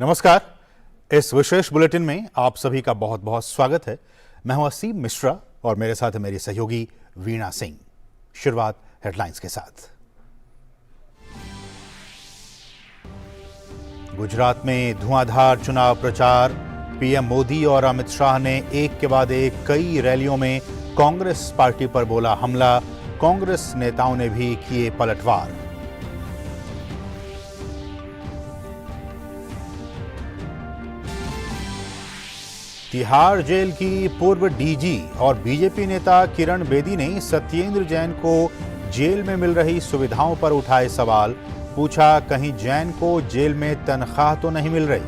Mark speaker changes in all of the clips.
Speaker 1: नमस्कार। इस विशेष बुलेटिन में आप सभी का बहुत बहुत स्वागत है। मैं हूं असीम मिश्रा और मेरे साथ है मेरी सहयोगी वीणा सिंह। शुरुआत हेडलाइंस के साथ। गुजरात में धुआंधार चुनाव प्रचार। पीएम मोदी और अमित शाह ने एक के बाद एक कई रैलियों में कांग्रेस पार्टी पर बोला हमला। कांग्रेस नेताओं ने भी किए पलटवार। तिहाड़ जेल की पूर्व डीजी और बीजेपी नेता किरण बेदी ने सत्येंद्र जैन को जेल में मिल रही सुविधाओं पर उठाए सवाल। पूछा, कहीं जैन को जेल में तनख्वाह तो नहीं मिल रही?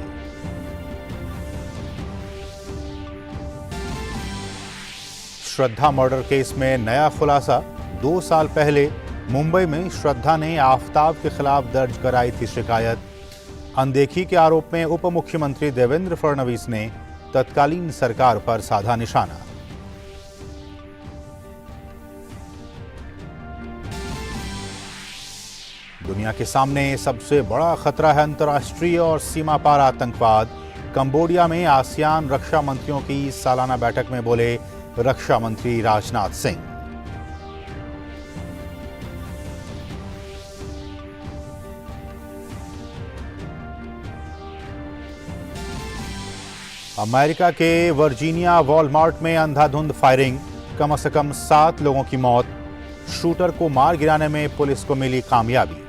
Speaker 1: श्रद्धा मर्डर केस में नया खुलासा। 2 साल पहले मुंबई में श्रद्धा ने आफताब के खिलाफ दर्ज कराई थी शिकायत। अनदेखी के आरोप में उप मुख्यमंत्री देवेंद्र फडणवीस ने तत्कालीन सरकार पर साधा निशाना। दुनिया के सामने सबसे बड़ा खतरा है अंतर्राष्ट्रीय और सीमा पार आतंकवाद। कंबोडिया में आसियान रक्षा मंत्रियों की सालाना बैठक में बोले रक्षा मंत्री राजनाथ सिंह। अमेरिका के वर्जीनिया वॉलमार्ट में अंधाधुंध फायरिंग। कम से कम 7 लोगों की मौत। शूटर को मार गिराने में पुलिस को मिली कामयाबी।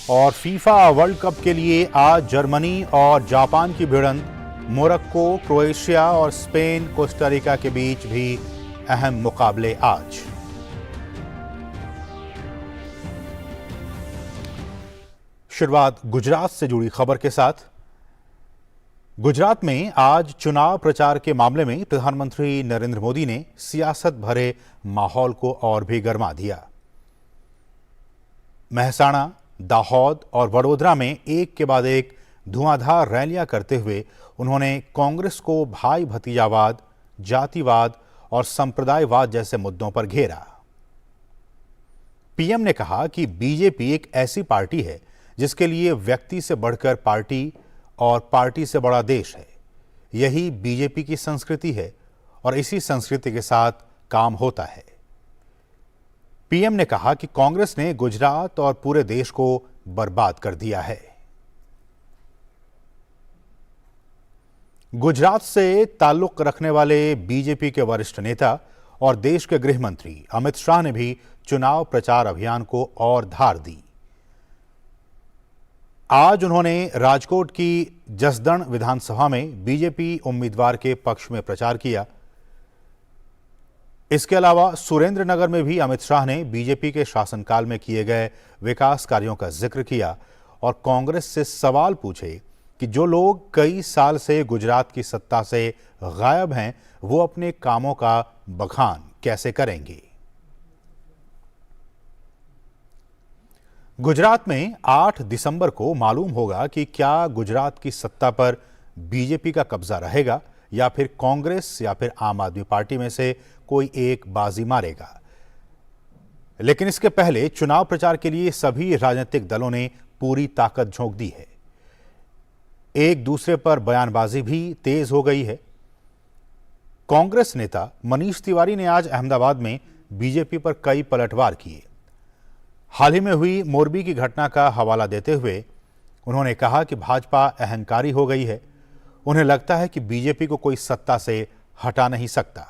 Speaker 1: और फीफा वर्ल्ड कप के लिए आज जर्मनी और जापान की भिड़ंत। मोरक्को, क्रोएशिया और स्पेन, कोस्टारिका के बीच भी अहम मुकाबले आज। शुरुआत गुजरात से जुड़ी खबर के साथ। गुजरात में आज चुनाव प्रचार के मामले में प्रधानमंत्री नरेंद्र मोदी ने सियासत भरे माहौल को और भी गर्मा दिया। मेहसाणा, दाहोद और वडोदरा में एक के बाद एक धुआंधार रैलियां करते हुए उन्होंने कांग्रेस को भाई भतीजावाद, जातिवाद और संप्रदायवाद जैसे मुद्दों पर घेरा। पीएम ने कहा कि बीजेपी एक ऐसी पार्टी है जिसके लिए व्यक्ति से बढ़कर पार्टी और पार्टी से बड़ा देश है। यही बीजेपी की संस्कृति है और इसी संस्कृति के साथ काम होता है। पीएम ने कहा कि कांग्रेस ने गुजरात और पूरे देश को बर्बाद कर दिया है। गुजरात से ताल्लुक रखने वाले बीजेपी के वरिष्ठ नेता और देश के गृह मंत्री अमित शाह ने भी चुनाव प्रचार अभियान को और धार दी। आज उन्होंने राजकोट की जसदण विधानसभा में बीजेपी उम्मीदवार के पक्ष में प्रचार किया। इसके अलावा सुरेंद्रनगर में भी अमित शाह ने बीजेपी के शासनकाल में किए गए विकास कार्यों का जिक्र किया और कांग्रेस से सवाल पूछे कि जो लोग कई साल से गुजरात की सत्ता से गायब हैं, वो अपने कामों का बखान कैसे करेंगे। गुजरात में 8 दिसंबर को मालूम होगा कि क्या गुजरात की सत्ता पर बीजेपी का कब्जा रहेगा या फिर कांग्रेस या फिर आम आदमी पार्टी में से कोई एक बाजी मारेगा। लेकिन इसके पहले चुनाव प्रचार के लिए सभी राजनीतिक दलों ने पूरी ताकत झोंक दी है। एक दूसरे पर बयानबाजी भी तेज हो गई है। कांग्रेस नेता मनीष तिवारी ने आज अहमदाबाद में बीजेपी पर कई पलटवार किए। हाल ही में हुई मोरबी की घटना का हवाला देते हुए उन्होंने कहा कि भाजपा अहंकारी हो गई है। उन्हें लगता है कि बीजेपी को कोई सत्ता से हटा नहीं सकता।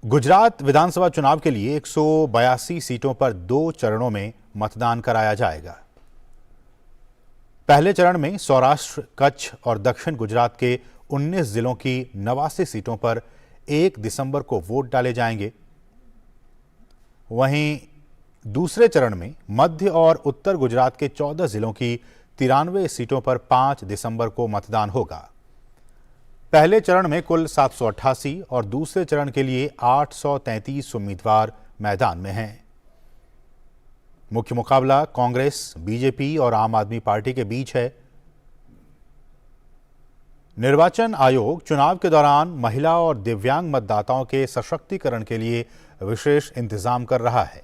Speaker 1: गुजरात विधानसभा चुनाव के लिए 182 सीटों पर 2 चरणों में मतदान कराया जाएगा। पहले चरण में सौराष्ट्र, कच्छ और दक्षिण गुजरात के 19 जिलों की 89 सीटों पर 1 दिसंबर को वोट डाले जाएंगे। वहीं दूसरे चरण में मध्य और उत्तर गुजरात के 14 जिलों की 93 सीटों पर 5 दिसंबर को मतदान होगा। पहले चरण में कुल 788 और दूसरे चरण के लिए 833 उम्मीदवार मैदान में हैं। मुख्य मुकाबला कांग्रेस, बीजेपी और आम आदमी पार्टी के बीच है। निर्वाचन आयोग चुनाव के दौरान महिला और दिव्यांग मतदाताओं के सशक्तिकरण के लिए विशेष इंतजाम कर रहा है।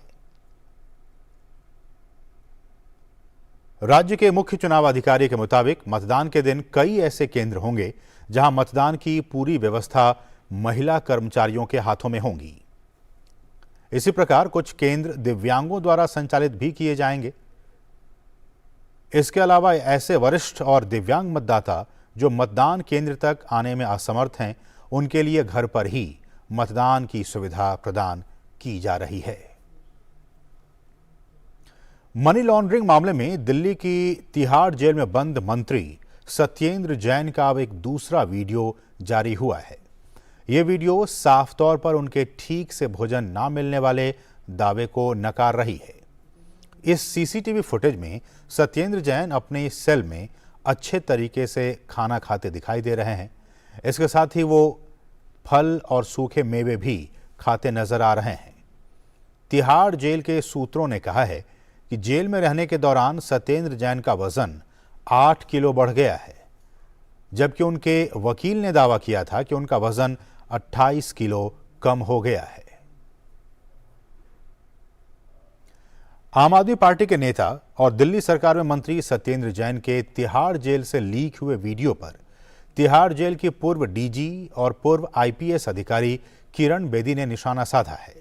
Speaker 1: राज्य के मुख्य चुनाव अधिकारी के मुताबिक मतदान के दिन कई ऐसे केंद्र होंगे जहां मतदान की पूरी व्यवस्था महिला कर्मचारियों के हाथों में होंगी। इसी प्रकार कुछ केंद्र दिव्यांगों द्वारा संचालित भी किए जाएंगे। इसके अलावा ऐसे वरिष्ठ और दिव्यांग मतदाता जो मतदान केंद्र तक आने में असमर्थ हैं, उनके लिए घर पर ही मतदान की सुविधा प्रदान की जा रही है। मनी लॉन्ड्रिंग मामले में दिल्ली की तिहाड़ जेल में बंद मंत्री सत्येंद्र जैन का अब एक दूसरा वीडियो जारी हुआ है। यह वीडियो साफ तौर पर उनके ठीक से भोजन ना मिलने वाले दावे को नकार रही है। इस सीसीटीवी फुटेज में सत्येंद्र जैन अपने सेल में अच्छे तरीके से खाना खाते दिखाई दे रहे हैं। इसके साथ ही वो फल और सूखे मेवे भी खाते नजर आ रहे हैं। तिहाड़ जेल के सूत्रों ने कहा है कि जेल में रहने के दौरान सत्येंद्र जैन का वजन 8 किलो बढ़ गया है, जबकि उनके वकील ने दावा किया था कि उनका वजन 28 किलो कम हो गया है। आम आदमी पार्टी के नेता और दिल्ली सरकार में मंत्री सत्येंद्र जैन के तिहाड़ जेल से लीक हुए वीडियो पर तिहाड़ जेल की पूर्व डीजी और पूर्व आईपीएस अधिकारी किरण बेदी ने निशाना साधा है।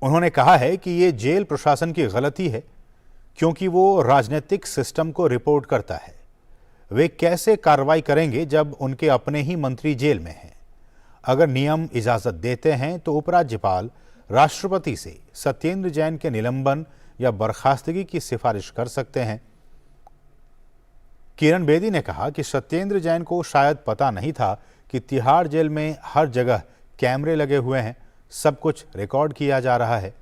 Speaker 1: उन्होंने कहा है कि ये जेल प्रशासन की गलती है, क्योंकि वो राजनीतिक सिस्टम को रिपोर्ट करता है। वे कैसे कार्रवाई करेंगे जब उनके अपने ही मंत्री जेल में हैं? अगर नियम इजाजत देते हैं तो उपराज्यपाल राष्ट्रपति से सत्येंद्र जैन के निलंबन या बर्खास्तगी की सिफारिश कर सकते हैं। किरण बेदी ने कहा कि सत्येंद्र जैन को शायद पता नहीं था कि तिहाड़ जेल में हर जगह कैमरे लगे हुए हैं, सब कुछ रिकॉर्ड किया जा रहा है।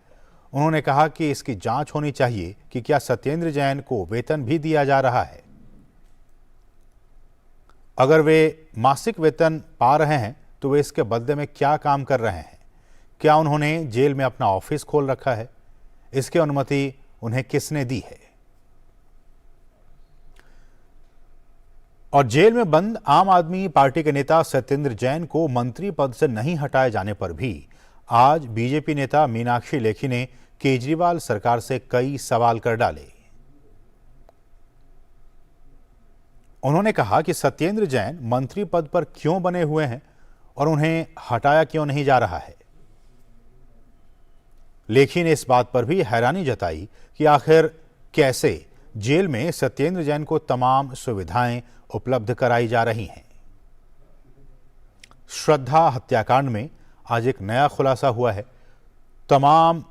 Speaker 1: उन्होंने कहा कि इसकी जांच होनी चाहिए कि क्या सत्येंद्र जैन को वेतन भी दिया जा रहा है। अगर वे मासिक वेतन पा रहे हैं तो वे इसके बदले में क्या काम कर रहे हैं? क्या उन्होंने जेल में अपना ऑफिस खोल रखा है? इसकी अनुमति उन्हें किसने दी है? और जेल में बंद आम आदमी पार्टी के नेता सत्येंद्र जैन को मंत्री पद से नहीं हटाए जाने पर भी आज बीजेपी नेता मीनाक्षी लेखी ने केजरीवाल सरकार से कई सवाल कर डाले। उन्होंने कहा कि सत्येंद्र जैन मंत्री पद पर क्यों बने हुए हैं और उन्हें हटाया क्यों नहीं जा रहा है। लेखी ने इस बात पर भी हैरानी जताई कि आखिर कैसे जेल में सत्येंद्र जैन को तमाम सुविधाएं उपलब्ध कराई जा रही हैं। श्रद्धा हत्याकांड में आज एक नया खुलासा हुआ है। तमाम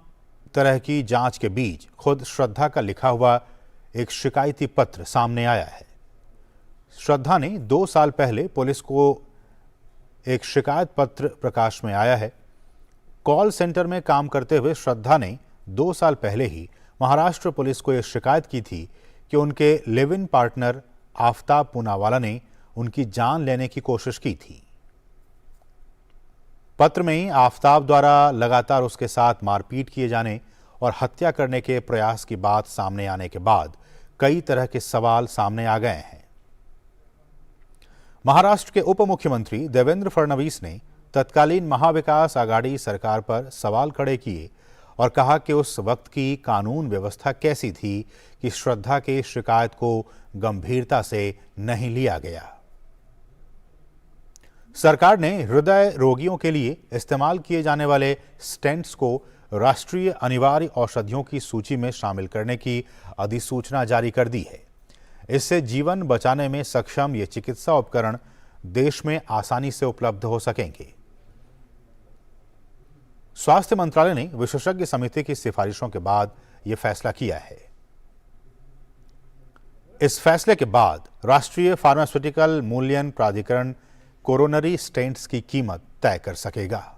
Speaker 1: तरह की जांच के बीच खुद श्रद्धा का लिखा हुआ एक शिकायती पत्र सामने आया है। श्रद्धा ने 2 साल पहले पुलिस को एक शिकायत पत्र प्रकाश में आया है। कॉल सेंटर में काम करते हुए श्रद्धा ने 2 साल पहले ही महाराष्ट्र पुलिस को यह शिकायत की थी कि उनके live in partner Aftab Poonawalla ने उनकी जान लेने की कोशिश की थी। पत्र में आफ्ताब द्वारा लगातार उसके साथ मारपीट किए जाने और हत्या करने के प्रयास की बात सामने आने के बाद कई तरह के सवाल सामने आ गए हैं। महाराष्ट्र के उप मुख्यमंत्री देवेंद्र फडणवीस ने तत्कालीन महाविकास आघाड़ी सरकार पर सवाल खड़े किए और कहा कि उस वक्त की कानून व्यवस्था कैसी थी कि श्रद्धा के शिकायत को गंभीरता से नहीं लिया गया। सरकार ने हृदय रोगियों के लिए इस्तेमाल किए जाने वाले स्टेंट्स को राष्ट्रीय अनिवार्य औषधियों की सूची में शामिल करने की अधिसूचना जारी कर दी है। इससे जीवन बचाने में सक्षम ये चिकित्सा उपकरण देश में आसानी से उपलब्ध हो सकेंगे। स्वास्थ्य मंत्रालय ने विशेषज्ञ समिति की सिफारिशों के बाद यह फैसला किया है। इस फैसले के बाद राष्ट्रीय फार्मास्यूटिकल मूल्यन प्राधिकरण कोरोनरी स्टेंट्स की कीमत तय कर सकेगा।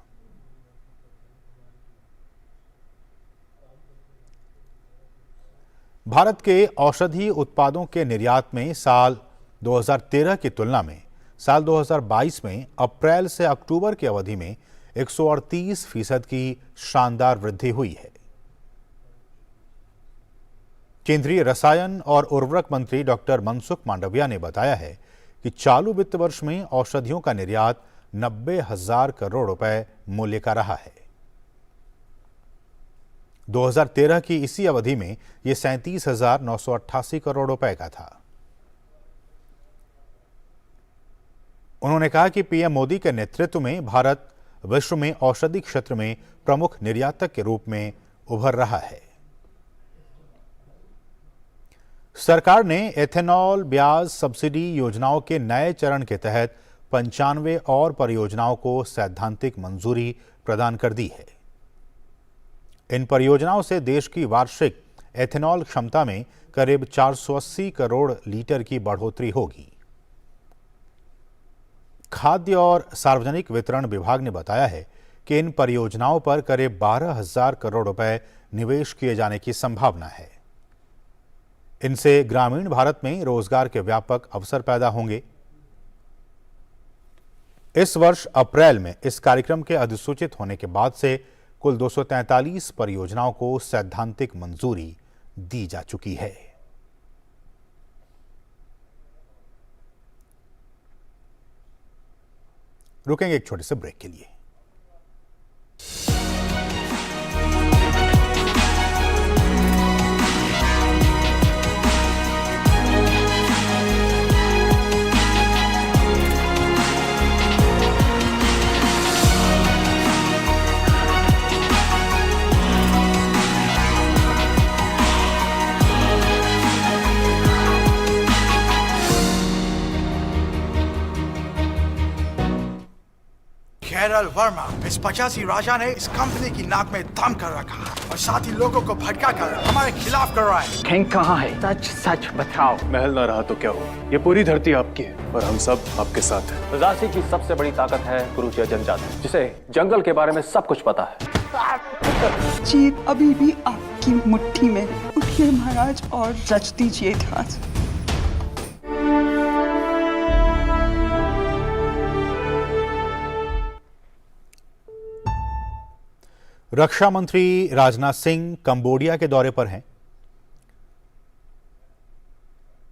Speaker 1: भारत के औषधि उत्पादों के निर्यात में साल 2013 की तुलना में साल 2022 में अप्रैल से अक्टूबर की अवधि में 138% की शानदार वृद्धि हुई है। केंद्रीय रसायन और उर्वरक मंत्री डॉक्टर मनसुख मांडविया ने बताया है कि चालू वित्त वर्ष में औषधियों का निर्यात 90,000 करोड़ रुपए मूल्य का रहा है। 2013 की इसी अवधि में यह 37,988 करोड़ रुपए का था। उन्होंने कहा कि पीएम मोदी के नेतृत्व में भारत विश्व में औषधि क्षेत्र में प्रमुख निर्यातक के रूप में उभर रहा है। सरकार ने एथेनॉल ब्याज सब्सिडी योजनाओं के नए चरण के तहत 95 और परियोजनाओं को सैद्धांतिक मंजूरी प्रदान कर दी है। इन परियोजनाओं से देश की वार्षिक एथेनॉल क्षमता में करीब 480 करोड़ लीटर की बढ़ोतरी होगी। खाद्य और सार्वजनिक वितरण विभाग ने बताया है कि इन परियोजनाओं पर करीब 12,000 करोड़ रुपए निवेश किए जाने की संभावना है। इनसे ग्रामीण भारत में रोजगार के व्यापक अवसर पैदा होंगे। इस वर्ष अप्रैल में इस कार्यक्रम के अधिसूचित होने के बाद से कुल 243 परियोजनाओं को सैद्धांतिक मंजूरी दी जा चुकी है। रुकेंगे एक छोटे से ब्रेक के लिए।
Speaker 2: केरल वर्मा इस 85 राजा ने इस कंपनी की नाक में दम कर रखा और साथ ही लोगों को भड़का कर हमारे खिलाफ कर रहा है।
Speaker 3: किंग कहाँ है? सच सच बताओ।
Speaker 4: महल ना रहा तो क्या हो, ये पूरी धरती आपकी है और हम सब आपके साथ हैं।
Speaker 5: झांसी की सबसे बड़ी ताकत है कुरुचिया जनजाति, जिसे जंगल के बारे में सब कुछ पता है।
Speaker 6: जीत अभी भी आपकी मुट्ठी में। उठिए महाराज और रच दीजिए इतिहास।
Speaker 1: रक्षा मंत्री राजनाथ सिंह कंबोडिया के दौरे पर हैं।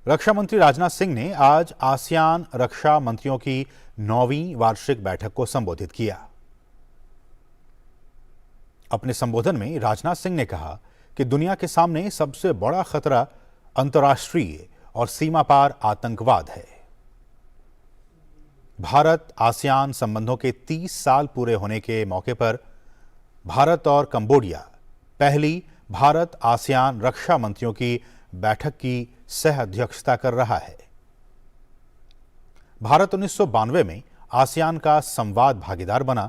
Speaker 1: रक्षा मंत्री राजनाथ सिंह ने आज आसियान रक्षा मंत्रियों की 9वीं वार्षिक बैठक को संबोधित किया। अपने संबोधन में राजनाथ सिंह ने कहा कि दुनिया के सामने सबसे बड़ा खतरा अंतर्राष्ट्रीय और सीमा पार आतंकवाद है। भारत आसियान संबंधों के 30 साल पूरे होने के मौके पर भारत और कंबोडिया पहली भारत आसियान रक्षा मंत्रियों की बैठक की सह अध्यक्षता कर रहा है। भारत 1992 में आसियान का संवाद भागीदार बना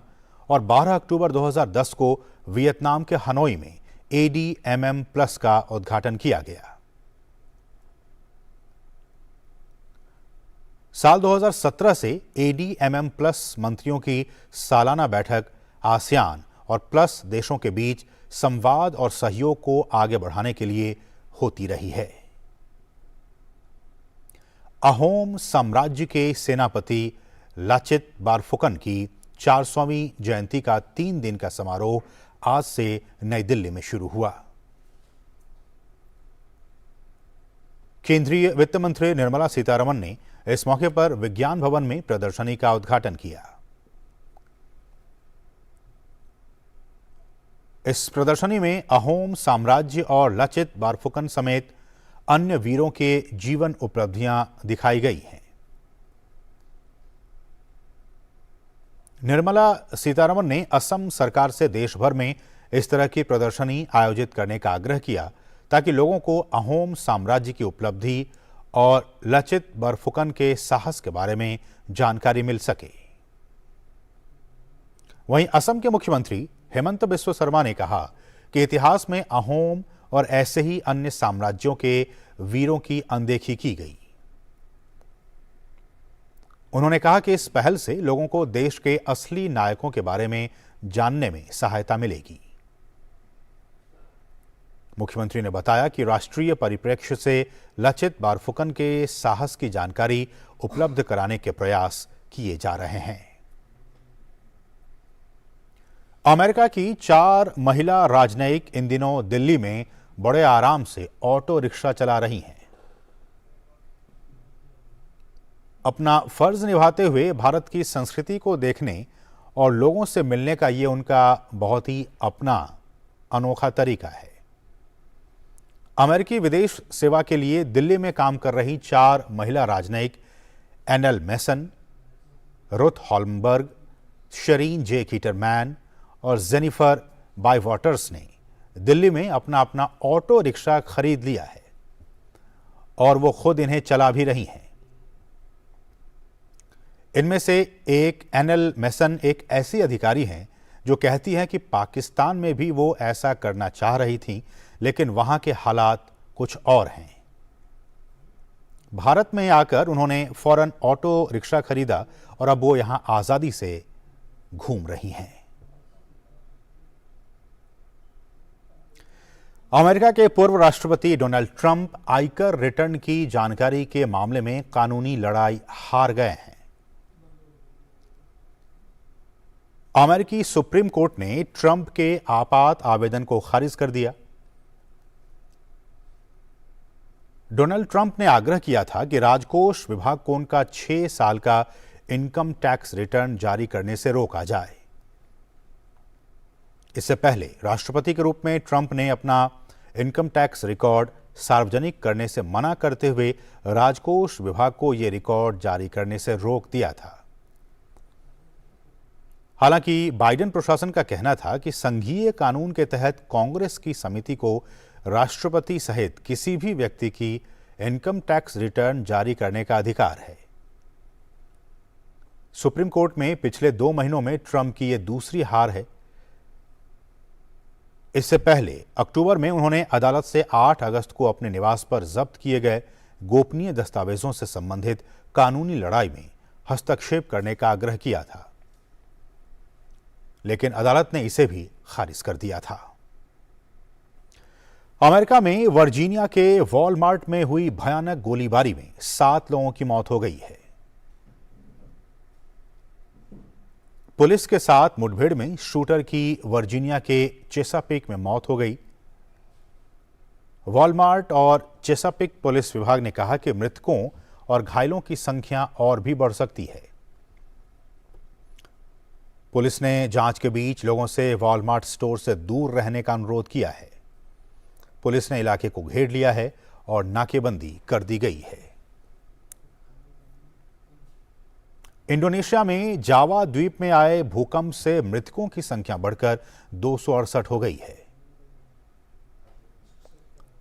Speaker 1: और 12 अक्टूबर 2010 को वियतनाम के हनोई में ADMM+ का उद्घाटन किया गया। साल 2017 से ADMM+ मंत्रियों की सालाना बैठक आसियान और प्लस देशों के बीच संवाद और सहयोग को आगे बढ़ाने के लिए होती रही है। अहोम साम्राज्य के सेनापति लाचित बारफुकन की 400वीं जयंती का 3 दिन का समारोह आज से नई दिल्ली में शुरू हुआ। केंद्रीय वित्त मंत्री निर्मला सीतारमण ने इस मौके पर विज्ञान भवन में प्रदर्शनी का उद्घाटन किया। इस प्रदर्शनी में अहोम साम्राज्य और लाचित बारफुकन समेत अन्य वीरों के जीवन उपलब्धियां दिखाई गई हैं। निर्मला सीतारमण ने असम सरकार से देश भर में इस तरह की प्रदर्शनी आयोजित करने का आग्रह किया ताकि लोगों को अहोम साम्राज्य की उपलब्धि और लाचित बारफुकन के साहस के बारे में जानकारी मिल सके। वहीं असम के मुख्यमंत्री हेमंत बिस्व शर्मा ने कहा कि इतिहास में अहोम और ऐसे ही अन्य साम्राज्यों के वीरों की अनदेखी की गई। उन्होंने कहा कि इस पहल से लोगों को देश के असली नायकों के बारे में जानने में सहायता मिलेगी। मुख्यमंत्री ने बताया कि राष्ट्रीय परिप्रेक्ष्य से लाचित बारफुकन के साहस की जानकारी उपलब्ध कराने के प्रयास किए जा रहे हैं। अमेरिका की 4 महिला राजनयिक इन दिनों दिल्ली में बड़े आराम से ऑटो रिक्शा चला रही हैं। अपना फर्ज निभाते हुए भारत की संस्कृति को देखने और लोगों से मिलने का ये उनका बहुत ही अपना अनोखा तरीका है। अमेरिकी विदेश सेवा के लिए दिल्ली में काम कर रही 4 महिला राजनयिक एनएल मेसन, रुथ हॉल्मबर्ग, शरीन जे कीटरमैन और जेनिफर बायवॉटर्स ने दिल्ली में अपना अपना ऑटो रिक्शा खरीद लिया है और वो खुद इन्हें चला भी रही हैं। इनमें से एक एनएल मेसन एक ऐसी अधिकारी हैं जो कहती हैं कि पाकिस्तान में भी वो ऐसा करना चाह रही थीं, लेकिन वहां के हालात कुछ और हैं। भारत में आकर उन्होंने फौरन ऑटो रिक्शा खरीदा और अब वो यहां आजादी से घूम रही हैं। अमेरिका के पूर्व राष्ट्रपति डोनाल्ड ट्रंप आयकर रिटर्न की जानकारी के मामले में कानूनी लड़ाई हार गए हैं। अमेरिकी सुप्रीम कोर्ट ने ट्रंप के आपात आवेदन को खारिज कर दिया। डोनाल्ड ट्रंप ने आग्रह किया था कि राजकोष विभाग को उनका 6 साल का इनकम टैक्स रिटर्न जारी करने से रोका जाए। इससे पहले राष्ट्रपति के रूप में ट्रंप ने अपना इनकम टैक्स रिकॉर्ड सार्वजनिक करने से मना करते हुए राजकोष विभाग को यह रिकॉर्ड जारी करने से रोक दिया था। हालांकि बाइडेन प्रशासन का कहना था कि संघीय कानून के तहत कांग्रेस की समिति को राष्ट्रपति सहित किसी भी व्यक्ति की इनकम टैक्स रिटर्न जारी करने का अधिकार है। सुप्रीम कोर्ट में पिछले 2 महीनों में ट्रंप की यह दूसरी हार है। इससे पहले अक्टूबर में उन्होंने अदालत से 8 अगस्त को अपने निवास पर जब्त किए गए गोपनीय दस्तावेजों से संबंधित कानूनी लड़ाई में हस्तक्षेप करने का आग्रह किया था, लेकिन अदालत ने इसे भी खारिज कर दिया था। अमेरिका में वर्जीनिया के वॉलमार्ट में हुई भयानक गोलीबारी में 7 लोगों की मौत हो गई है। पुलिस के साथ मुठभेड़ में शूटर की वर्जीनिया के चेसापिक में मौत हो गई। वॉलमार्ट और चेसापिक पुलिस विभाग ने कहा कि मृतकों और घायलों की संख्या और भी बढ़ सकती है। पुलिस ने जांच के बीच लोगों से वॉलमार्ट स्टोर से दूर रहने का अनुरोध किया है। पुलिस ने इलाके को घेर लिया है और नाकेबंदी कर दी गई है। इंडोनेशिया में जावा द्वीप में आए भूकंप से मृतकों की संख्या बढ़कर 268 हो गई है।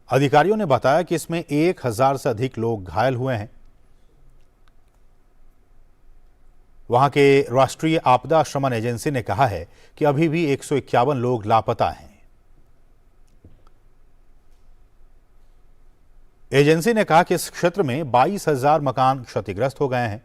Speaker 1: अधिकारियों ने बताया कि इसमें 1000 से अधिक लोग घायल हुए हैं। वहां के राष्ट्रीय आपदा शमन एजेंसी ने कहा है कि अभी भी 151 लोग लापता हैं। एजेंसी ने कहा कि इस क्षेत्र में 22,000 मकान क्षतिग्रस्त हो गए हैं।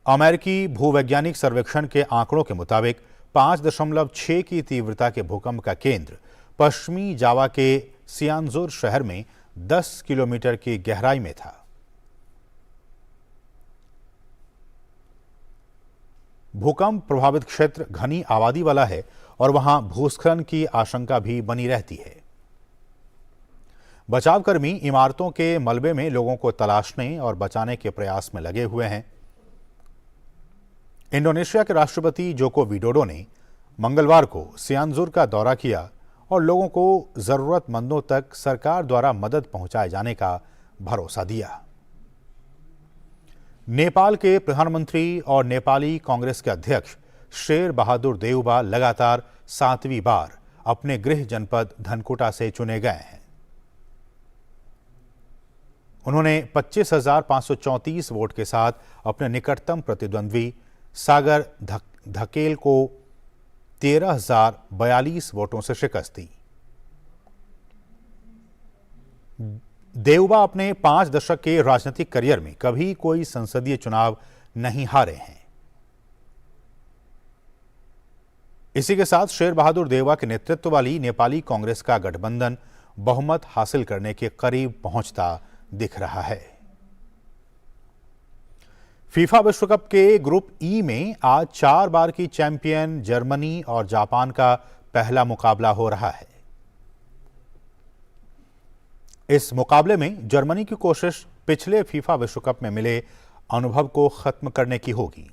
Speaker 1: अमेरिकी भूवैज्ञानिक सर्वेक्षण के आंकड़ों के मुताबिक 5.6 की तीव्रता के भूकंप का केंद्र पश्चिमी जावा के सियानजुर शहर में 10 किलोमीटर की गहराई में था। भूकंप प्रभावित क्षेत्र घनी आबादी वाला है और वहां भूस्खलन की आशंका भी बनी रहती है। बचावकर्मी इमारतों के मलबे में लोगों को तलाशने और बचाने के प्रयास में लगे हुए हैं। इंडोनेशिया के राष्ट्रपति जोको विडोडो ने मंगलवार को सियानजुर का दौरा किया और लोगों को जरूरतमंदों तक सरकार द्वारा मदद पहुंचाए जाने का भरोसा दिया। नेपाल के प्रधानमंत्री और नेपाली कांग्रेस के अध्यक्ष शेर बहादुर देउबा लगातार 7वीं बार अपने गृह जनपद धनकुटा से चुने गए हैं। उन्होंने 25,534 वोट के साथ अपने निकटतम प्रतिद्वंद्वी सागर धकेल को 13,042 वोटों से शिकस्त दी। देउबा अपने 5 दशक के राजनीतिक करियर में कभी कोई संसदीय चुनाव नहीं हारे हैं। इसी के साथ शेर बहादुर देउबा के नेतृत्व वाली नेपाली कांग्रेस का गठबंधन बहुमत हासिल करने के करीब पहुंचता दिख रहा है। फीफा विश्व कप के ग्रुप ई में आज 4 बार की चैंपियन जर्मनी और जापान का पहला मुकाबला हो रहा है। इस मुकाबले में जर्मनी की कोशिश पिछले फीफा विश्व कप में मिले अनुभव को खत्म करने की होगी।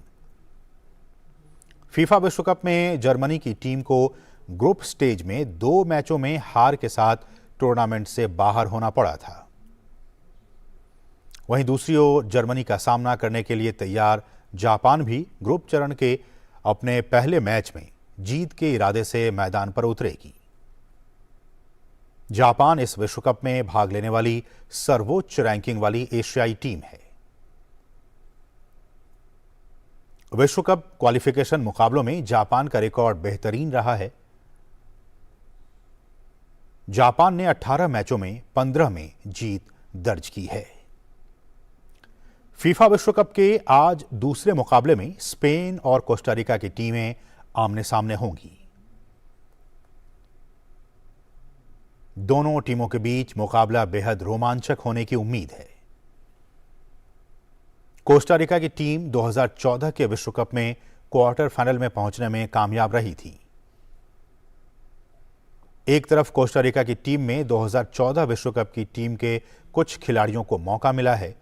Speaker 1: फीफा विश्व कप में जर्मनी की टीम को ग्रुप स्टेज में 2 मैचों में हार के साथ टूर्नामेंट से बाहर होना पड़ा था। वहीं दूसरी ओर जर्मनी का सामना करने के लिए तैयार जापान भी ग्रुप चरण के अपने पहले मैच में जीत के इरादे से मैदान पर उतरेगी। जापान इस विश्व कप में भाग लेने वाली सर्वोच्च रैंकिंग वाली एशियाई टीम है। विश्व कप क्वालिफिकेशन मुकाबलों में जापान का रिकॉर्ड बेहतरीन रहा है। जापान ने 18 मैचों में 15 में जीत दर्ज की है। फीफा विश्व कप के आज दूसरे मुकाबले में स्पेन और कोस्टारिका की टीमें आमने सामने होंगी। दोनों टीमों के बीच मुकाबला बेहद रोमांचक होने की उम्मीद है। कोस्टारिका की टीम 2014 के विश्व कप में क्वार्टर फाइनल में पहुंचने में कामयाब रही थी। एक तरफ कोस्टारिका की टीम में 2014 विश्व कप की टीम के कुछ खिलाड़ियों को मौका मिला है,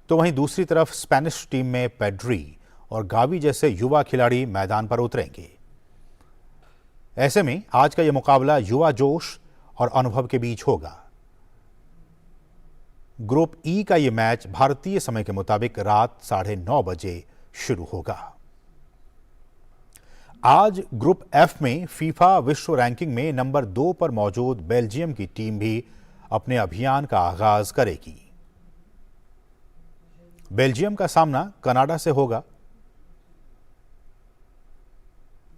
Speaker 1: तो वहीं दूसरी तरफ स्पेनिश टीम में पेड्री और गावी जैसे युवा खिलाड़ी मैदान पर उतरेंगे। ऐसे में आज का यह मुकाबला युवा जोश और अनुभव के बीच होगा। ग्रुप ई का यह मैच भारतीय समय के मुताबिक रात 9:30 बजे शुरू होगा। आज ग्रुप एफ में फीफा विश्व रैंकिंग में नंबर 2 पर मौजूद बेल्जियम की टीम भी अपने अभियान का आगाज करेगी। बेल्जियम का सामना कनाडा से होगा।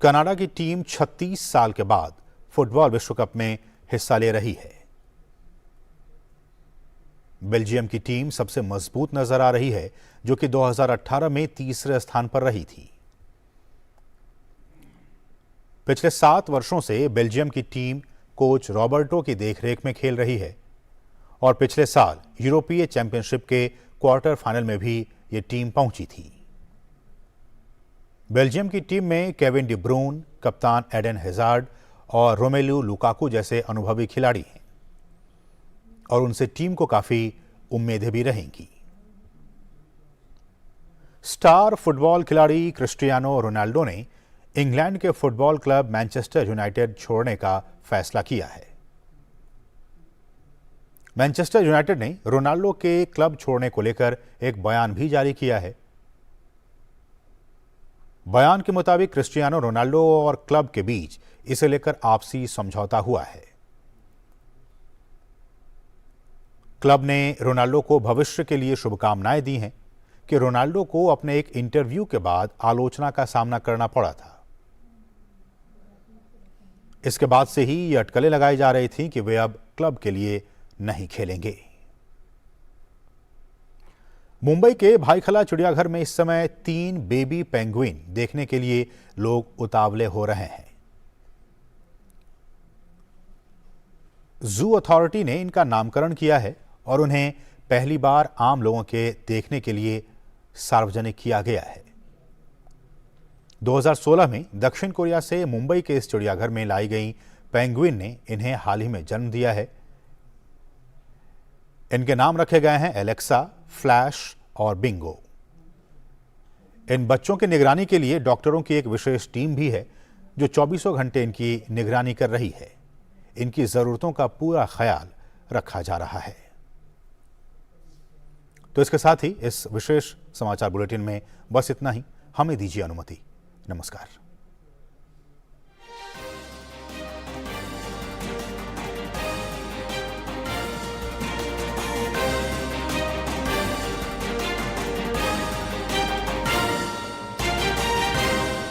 Speaker 1: कनाडा की टीम 36 साल के बाद फुटबॉल विश्व कप में हिस्सा ले रही है। बेल्जियम की टीम सबसे मजबूत नजर आ रही है, जो कि 2018 में तीसरे स्थान पर रही थी। पिछले 7 वर्षों से बेल्जियम की टीम कोच रॉबर्टो की देखरेख में खेल रही है और पिछले साल यूरोपीय चैंपियनशिप के क्वार्टर फाइनल में भी यह टीम पहुंची थी। बेल्जियम की टीम में केविन डी ब्रून, कप्तान एडन हैजार्ड और रोमेलू लुकाकू जैसे अनुभवी खिलाड़ी हैं और उनसे टीम को काफी उम्मीदें भी रहेंगी। स्टार फुटबॉल खिलाड़ी क्रिस्टियानो रोनाल्डो ने इंग्लैंड के फुटबॉल क्लब मैनचेस्टर यूनाइटेड छोड़ने का फैसला किया है। मैनचेस्टर यूनाइटेड ने रोनाल्डो के क्लब छोड़ने को लेकर एक बयान भी जारी किया है। बयान के मुताबिक क्रिस्टियानो रोनाल्डो और क्लब के बीच इसे लेकर आपसी समझौता हुआ है। क्लब ने रोनाल्डो को भविष्य के लिए शुभकामनाएं दी हैं कि रोनाल्डो को अपने एक इंटरव्यू के बाद आलोचना का सामना करना पड़ा था। इसके बाद से ही ये अटकलें लगाई जा रही थी कि वे अब क्लब के लिए नहीं खेलेंगे। मुंबई के भाईखला चिड़ियाघर में इस समय 3 बेबी पेंगुइन देखने के लिए लोग उतावले हो रहे हैं। जू अथॉरिटी ने इनका नामकरण किया है और उन्हें पहली बार आम लोगों के देखने के लिए सार्वजनिक किया गया है। 2016 में दक्षिण कोरिया से मुंबई के इस चिड़ियाघर में लाई गई पेंगुइन ने इन्हें हाल ही में जन्म दिया है। इनके नाम रखे गए हैं एलेक्सा, फ्लैश और बिंगो। इन बच्चों की निगरानी के लिए डॉक्टरों की एक विशेष टीम भी है जो 24 घंटे इनकी निगरानी कर रही है। इनकी जरूरतों का पूरा ख्याल रखा जा रहा है। तो इसके साथ ही इस विशेष समाचार बुलेटिन में बस इतना ही। हमें दीजिए अनुमति। नमस्कार।